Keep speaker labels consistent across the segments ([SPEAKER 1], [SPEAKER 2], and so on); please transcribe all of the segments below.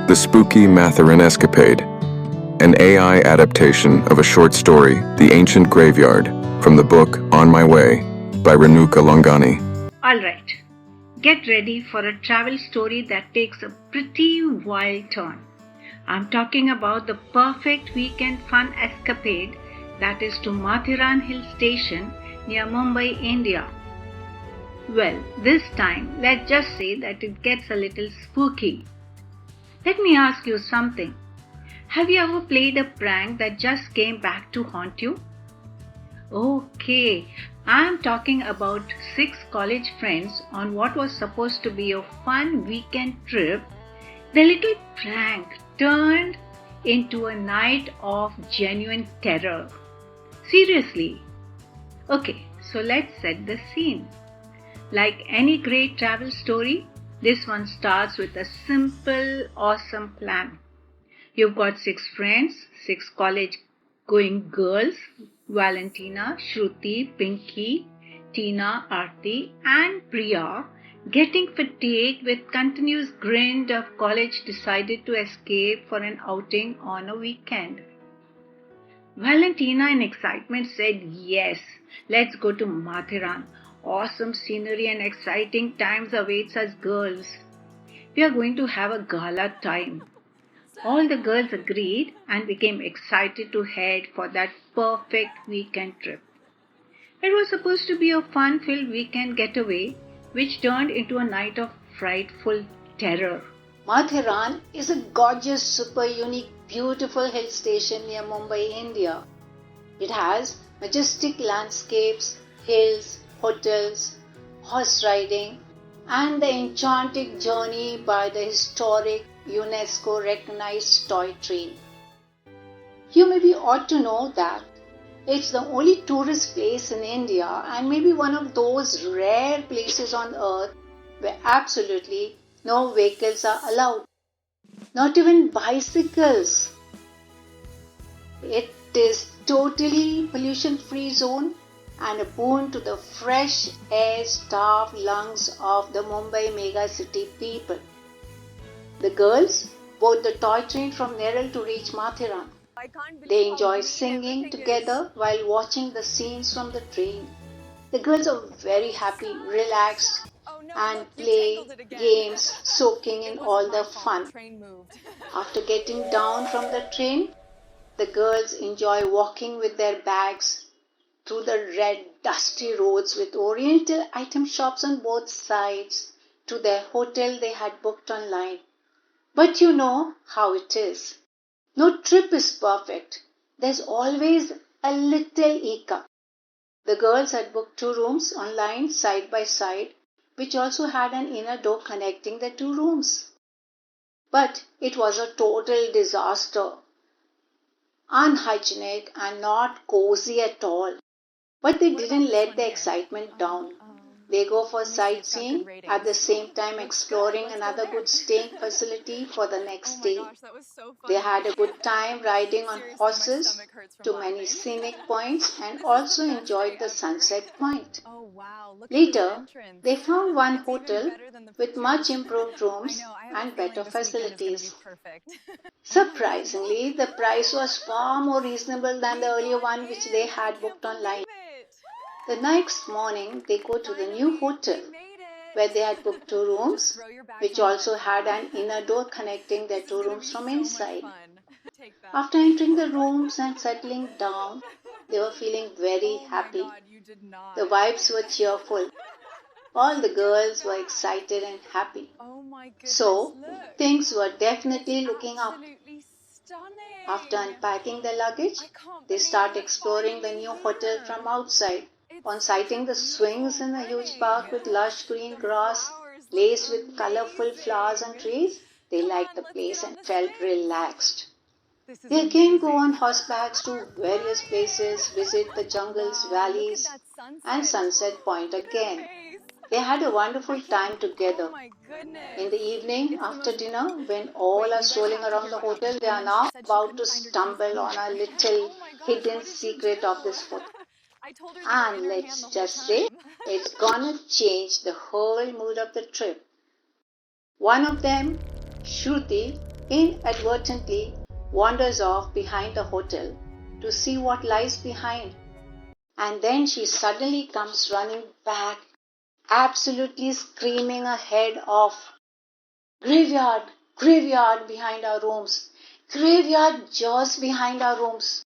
[SPEAKER 1] The spooky Matheran Escapade, an AI adaptation of a short story, The Ancient Graveyard, from the book On My Way by Renuka Laungani.
[SPEAKER 2] Alright, get ready for a travel story that takes a pretty wild turn. I'm talking about the perfect weekend fun escapade that is to Matheran Hill station near Mumbai, India. Well, this time, let's just say that it gets a little spooky. Let me ask you something. Have you ever played a prank that just came back to haunt you? Okay, I'm talking about 6 college friends on what was supposed to be a fun weekend trip. The little prank turned into a night of genuine terror. Seriously. Okay, so let's set the scene. Like any great travel story, this one starts with a simple, awesome plan. You've got 6 friends, 6 college-going girls, Valentina, Shruti, Pinky, Tina, Aarti and Priya, getting fatigued with continuous grind of college, decided to escape for an outing on a weekend. Valentina in excitement said, "Yes, let's go to Matheran. Awesome scenery and exciting times awaits us girls. We are going to have a gala time." All the girls agreed and became excited to head for that perfect weekend trip. It was supposed to be a fun-filled weekend getaway, which turned into a night of frightful terror.
[SPEAKER 3] Matheran is a gorgeous, super unique, beautiful hill station near Mumbai, India. It has majestic landscapes, hills, hotels, horse riding, and the enchanting journey by the historic UNESCO recognized toy train. You maybe ought to know that it's the only tourist place in India and maybe one of those rare places on earth where absolutely no vehicles are allowed. Not even bicycles. It is totally pollution-free zone and a boon to the fresh air-starved lungs of the Mumbai megacity people. The girls board the toy train from Nerul to reach Matheran. They enjoy singing together while watching the scenes from the train. The girls are very happy, relaxed, and play games, soaking in all the fun. After getting down from the train, the girls enjoy walking with their bags through the red, dusty roads with oriental item shops on both sides to their hotel they had booked online. But you know how it is. No trip is perfect. There's always a little hiccup. The girls had booked 2 rooms online side by side, which also had an inner door connecting the 2 rooms. But it was a total disaster. Unhygienic and not cozy at all. But they didn't let the excitement down. They go for sightseeing, at the same time exploring another good staying facility for the next day. They had a good time riding on horses to many scenic points and also enjoyed the sunset point. Later, they found one hotel with much improved rooms and better facilities. Surprisingly, the price was far more reasonable than the earlier one which they had booked online. The next morning, they go to the new hotel where they had booked 2 rooms, which also had an inner door connecting their 2 rooms from inside. After entering the rooms and settling down, they were feeling very happy. The vibes were cheerful. All the girls were excited and happy. So, things were definitely looking up. After unpacking their luggage, they start exploring the new hotel from outside. On sighting the swings in a huge park with lush green grass laced with colorful flowers and trees, they liked the place and felt relaxed. They again go on horsebacks to various places, visit the jungles, valleys, and Sunset Point again. They had a wonderful time together. In the evening, after dinner, when all are strolling around the hotel, they are now about to stumble on a little hidden secret of this hotel. And let's just say, it's gonna change the whole mood of the trip. One of them, Shruti, inadvertently wanders off behind the hotel to see what lies behind. And then she suddenly comes running back, absolutely screaming her head off. Graveyard, graveyard behind our rooms. Graveyard just behind our rooms.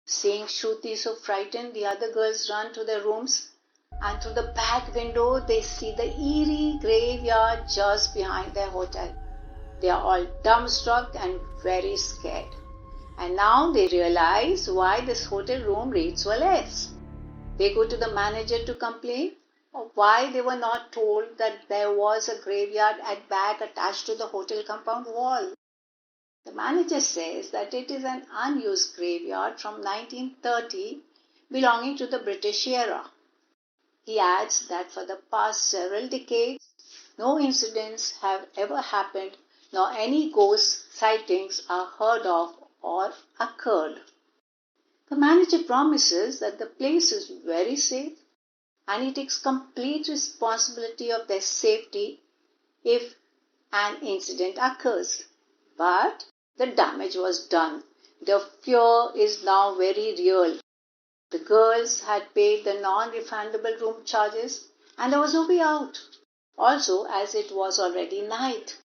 [SPEAKER 3] Seeing Shruti so frightened, the other girls run to their rooms, and through the back window they see the eerie graveyard just behind their hotel. They are all dumbstruck and very scared. And now they realize why this hotel room rates were less. They go to the manager to complain of why they were not told that there was a graveyard at back attached to the hotel compound wall. The manager says that it is an unused graveyard from 1930 belonging to the British era. He adds that for the past several decades, no incidents have ever happened nor any ghost sightings are heard of or occurred. The manager promises that the place is very safe and he takes complete responsibility of their safety if an incident occurs. But the damage was done. The fear is now very real. The girls had paid the non-refundable room charges and there was no way out. Also, as it was already night.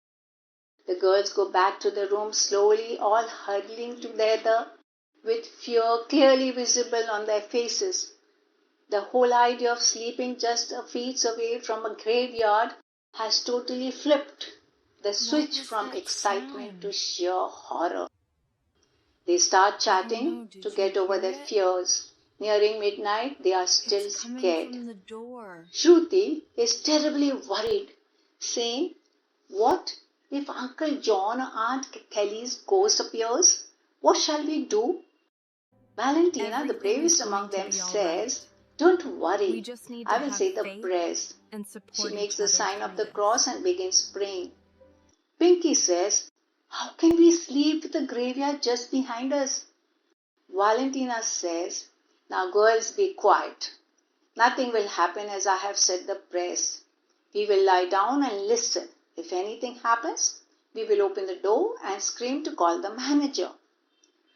[SPEAKER 3] The girls go back to the room slowly, all huddling together with fear clearly visible on their faces. The whole idea of sleeping just a feet away from a graveyard has totally flipped the switch from excitement to sheer horror. They start chatting to get over their fears. Nearing midnight, they are still scared. Shruti is terribly worried, saying, "What if Uncle John or Aunt Kelly's ghost appears? What shall we do?" Valentina, the bravest among them, says, "Don't worry, I will say the prayers." She makes the sign of the cross and begins praying. Pinky says, "How can we sleep with the graveyard just behind us?" Valentina says, "Now girls, be quiet. Nothing will happen as I have said the prayers. We will lie down and listen. If anything happens, we will open the door and scream to call the manager."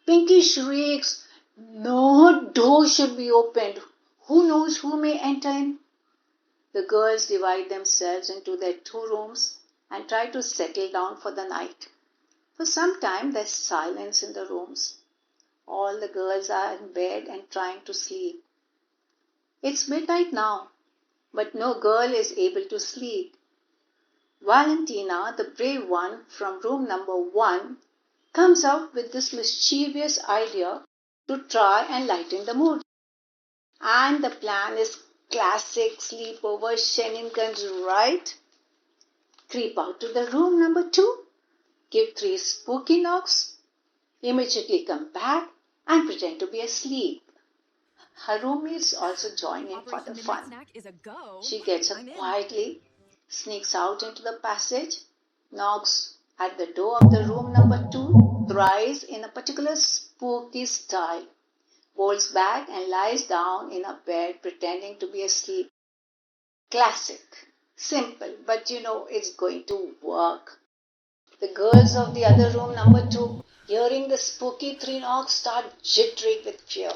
[SPEAKER 3] Pinky shrieks, "No door should be opened. Who knows who may enter in?" The girls divide themselves into their two rooms and try to settle down for the night. For some time there's silence in the rooms. All the girls are in bed and trying to sleep. It's midnight now, but no girl is able to sleep. Valentina, the brave one from room number 1, comes up with this mischievous idea to try and lighten the mood. And the plan is classic sleepover shenanigans, right? Creep out to the room number 2, give 3 spooky knocks, immediately come back and pretend to be asleep. Her roommates also join in for the fun. She gets up quietly, sneaks out into the passage, knocks at the door of the room number 2 thrice in a particular spooky style, bolts back and lies down in a bed pretending to be asleep. Classic. Simple, but it's going to work. The girls of the other room number 2, hearing the spooky 3 knocks, start jittering with fear.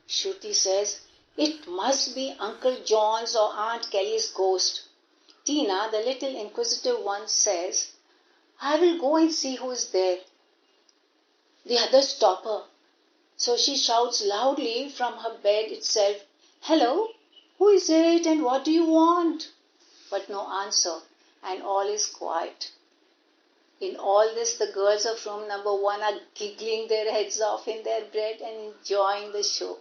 [SPEAKER 3] Shruti says, "It must be Uncle John's or Aunt Kelly's ghost." Tina, the little inquisitive one, says, "I will go and see who is there." The others stop her. So she shouts loudly from her bed itself, "Hello, who is it and what do you want?" But no answer, and all is quiet. In all this, the girls of room number 1 are giggling their heads off in their bed and enjoying the show.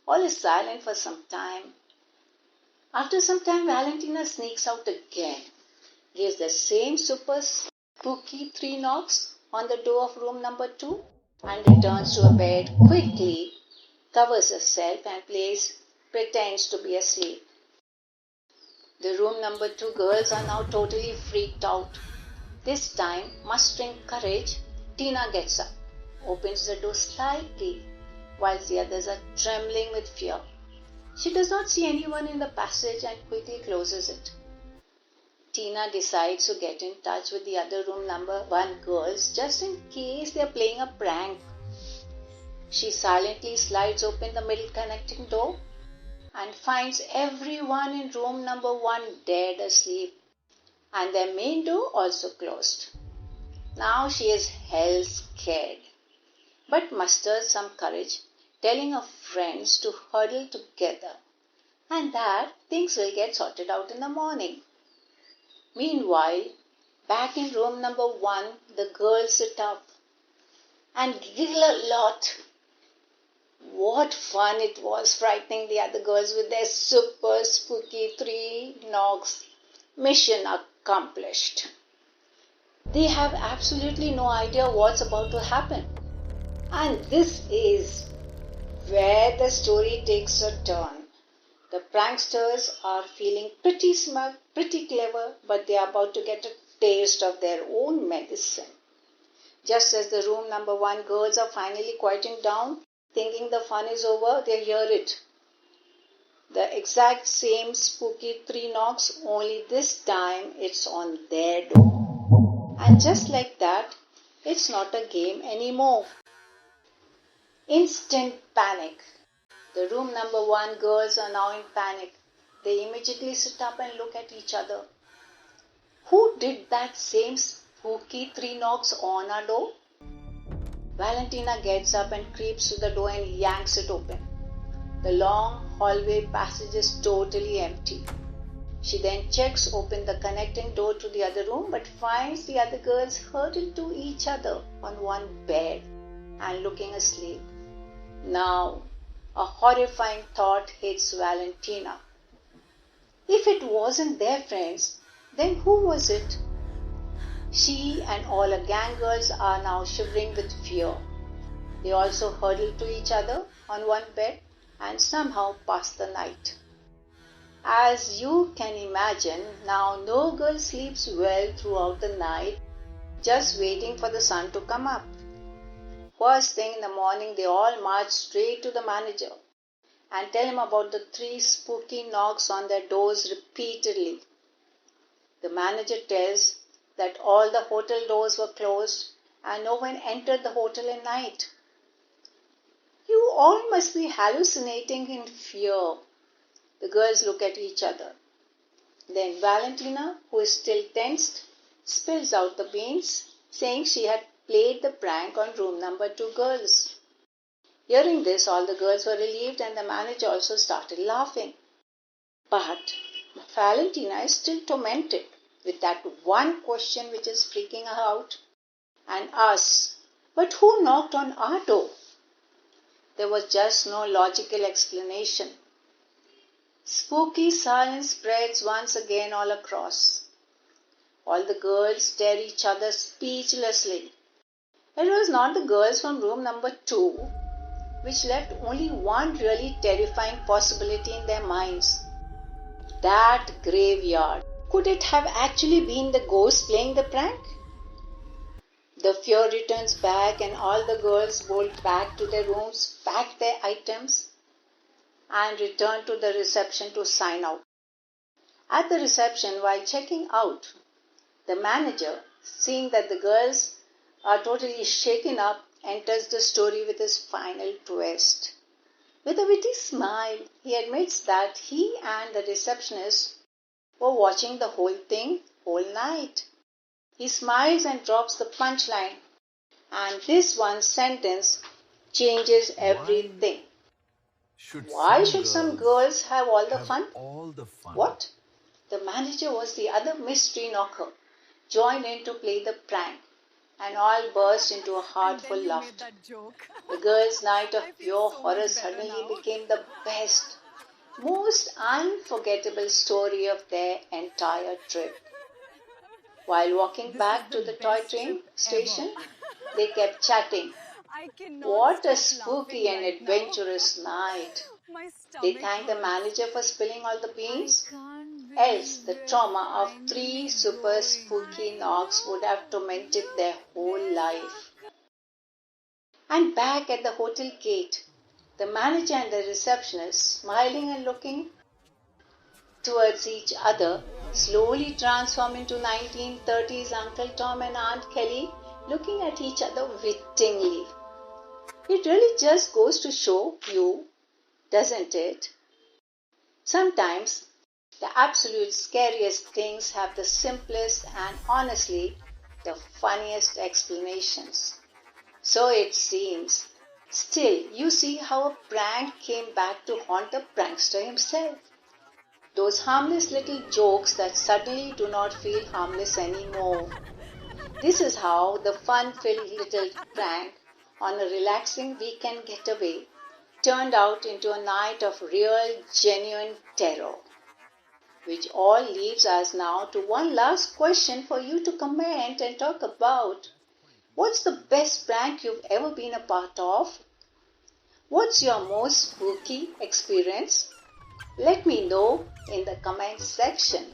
[SPEAKER 3] All is silent for some time. After some time, Valentina sneaks out again, gives the same super spooky 3 knocks on the door of room number 2, and returns to her bed quickly, covers herself and pretends to be asleep. The room number 2 girls are now totally freaked out. This time, mustering courage, Tina gets up, opens the door slightly, whilst the others are trembling with fear. She does not see anyone in the passage and quickly closes it. Tina decides to get in touch with the other room number 1 girls just in case they're playing a prank. She silently slides open the middle connecting door and finds everyone in room number 1 dead asleep and their main door also closed. Now she is hell scared, but musters some courage, telling her friends to huddle together and that things will get sorted out in the morning. Meanwhile, back in room number 1, the girls sit up and giggle a lot. What fun it was frightening the other girls with their super spooky 3 knocks. Mission accomplished. They have absolutely no idea what's about to happen. And this is where the story takes a turn. The pranksters are feeling pretty smug, pretty clever, but they are about to get a taste of their own medicine. Just as the room number 1 girls are finally quieting down, thinking the fun is over, they hear it. The exact same spooky 3 knocks, only this time it's on their door. And just like that, it's not a game anymore. Instant panic. The room number 1 girls are now in panic. They immediately sit up and look at each other. Who did that same spooky 3 knocks on our door? Valentina gets up and creeps to the door and yanks it open. The long hallway passage is totally empty. She then checks open the connecting door to the other room but finds the other girls huddled to each other on one bed and looking asleep. Now, a horrifying thought hits Valentina. If it wasn't their friends, then who was it? She and all her gang girls are now shivering with fear. They also huddle to each other on one bed and somehow pass the night. As you can imagine, now no girl sleeps well throughout the night, just waiting for the sun to come up. First thing in the morning, they all march straight to the manager and tell him about the 3 spooky knocks on their doors repeatedly. The manager tells that all the hotel doors were closed and no one entered the hotel at night. You all must be hallucinating in fear. The girls look at each other. Then Valentina, who is still tensed, spills out the beans, saying she had played the prank on room number 2 girls. Hearing this, all the girls were relieved and the manager also started laughing. But Valentina is still tormented with that one question which is freaking her out and asks, but who knocked on our door? There was just no logical explanation. Spooky silence spreads once again all across. All the girls stare at each other speechlessly. It was not the girls from room number 2, which left only one really terrifying possibility in their minds. That graveyard. Could it have actually been the ghost playing the prank? The fear returns back and all the girls bolt back to their rooms, pack their items and return to the reception to sign out. At the reception, while checking out, the manager, seeing that the girls are totally shaken up, enters the story with his final twist. With a witty smile, he admits that he and the receptionist were watching the whole thing whole night. He smiles and drops the punchline, and this one sentence changes everything. Why should some girls have all the fun? What? The manager was the other mystery knocker, joined in to play the prank, and all burst into a heartful laughter. The girls' night of pure horror suddenly became the best, most unforgettable story of their entire trip. While walking back to the toy train station, they kept chatting. What a spooky and adventurous night. They thanked the manager for spilling all the beans. Else, the trauma of 3 super spooky knocks would have tormented their whole life. And back at the hotel gate, the manager and the receptionist, smiling and looking towards each other, slowly transform into 1930s Uncle Tom and Aunt Kelly looking at each other wittingly. It really just goes to show you, doesn't it? Sometimes the absolute scariest things have the simplest and honestly the funniest explanations. So it seems. Still, you see how a prank came back to haunt the prankster himself. Those harmless little jokes that suddenly do not feel harmless anymore. This is how the fun-filled little prank on a relaxing weekend getaway turned out into a night of real, genuine terror. Which all leaves us now to one last question for you to comment and talk about. What's the best prank you've ever been a part of? What's your most spooky experience? Let me know in the comment section.